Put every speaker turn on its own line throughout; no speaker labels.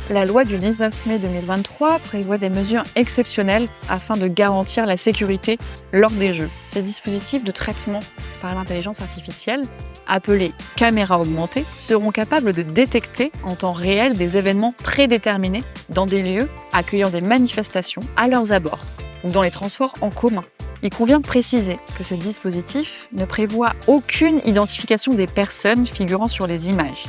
La loi du 19 mai 2023 prévoit des mesures exceptionnelles afin de garantir la sécurité lors des jeux. Ces dispositifs de traitement par l'intelligence artificielle, appelés caméras augmentées, seront capables de détecter en temps réel des événements prédéterminés dans des lieux accueillant des manifestations à leurs abords ou dans les transports en commun. Il convient de préciser que ce dispositif ne prévoit aucune identification des personnes figurant sur les images.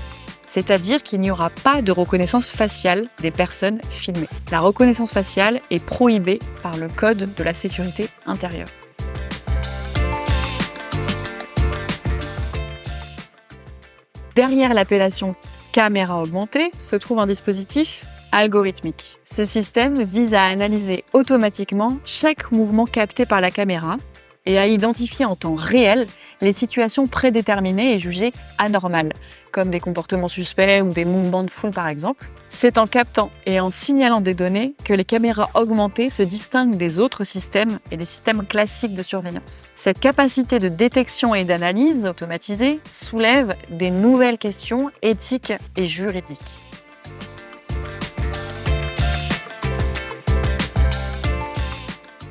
C'est-à-dire qu'il n'y aura pas de reconnaissance faciale des personnes filmées. La reconnaissance faciale est prohibée par le Code de la sécurité intérieure. Derrière l'appellation caméra augmentée se trouve un dispositif algorithmique. Ce système vise à analyser automatiquement chaque mouvement capté par la caméra et à identifier en temps réel les situations prédéterminées et jugées anormales, comme des comportements suspects ou des mouvements de foule par exemple. C'est en captant et en signalant des données que les caméras augmentées se distinguent des autres systèmes et des systèmes classiques de surveillance. Cette capacité de détection et d'analyse automatisée soulève des nouvelles questions éthiques et juridiques.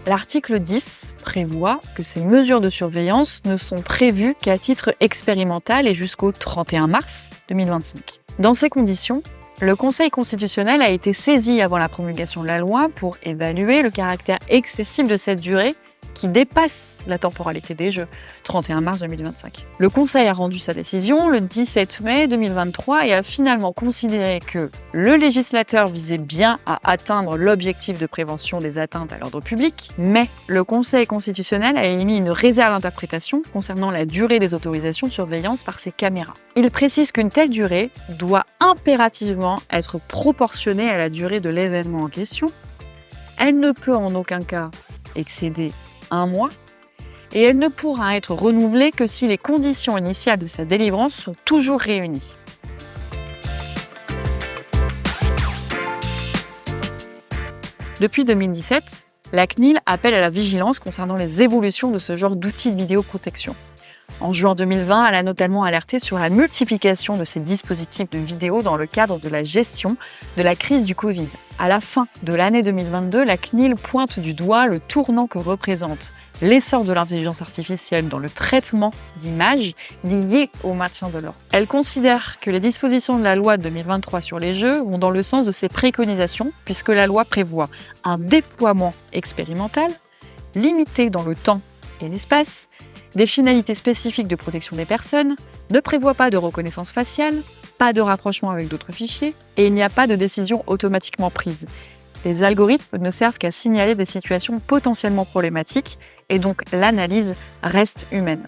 L'article 10 prévoit que ces mesures de surveillance ne sont prévues qu'à titre expérimental et jusqu'au 31 mars 2025. Dans ces conditions, le Conseil constitutionnel a été saisi avant la promulgation de la loi pour évaluer le caractère excessif de cette durée qui dépasse la temporalité des Jeux, 31 mars 2025. Le Conseil a rendu sa décision le 17 mai 2023 et a finalement considéré que le législateur visait bien à atteindre l'objectif de prévention des atteintes à l'ordre public, mais le Conseil constitutionnel a émis une réserve d'interprétation concernant la durée des autorisations de surveillance par ces caméras. Il précise qu'une telle durée doit impérativement être proportionnée à la durée de l'événement en question. Elle ne peut en aucun cas excéder 1 mois, et elle ne pourra être renouvelée que si les conditions initiales de sa délivrance sont toujours réunies. Depuis 2017, la CNIL appelle à la vigilance concernant les évolutions de ce genre d'outils de vidéoprotection. En juin 2020, elle a notamment alerté sur la multiplication de ces dispositifs de vidéo dans le cadre de la gestion de la crise du Covid. À la fin de l'année 2022, la CNIL pointe du doigt le tournant que représente l'essor de l'intelligence artificielle dans le traitement d'images liées au maintien de l'ordre. Elle considère que les dispositions de la loi de 2023 sur les Jeux vont dans le sens de ses préconisations, puisque la loi prévoit un déploiement expérimental, limité dans le temps et l'espace, des finalités spécifiques de protection des personnes, ne prévoit pas de reconnaissance faciale, pas de rapprochement avec d'autres fichiers, et il n'y a pas de décision automatiquement prise. Les algorithmes ne servent qu'à signaler des situations potentiellement problématiques, et donc l'analyse reste humaine.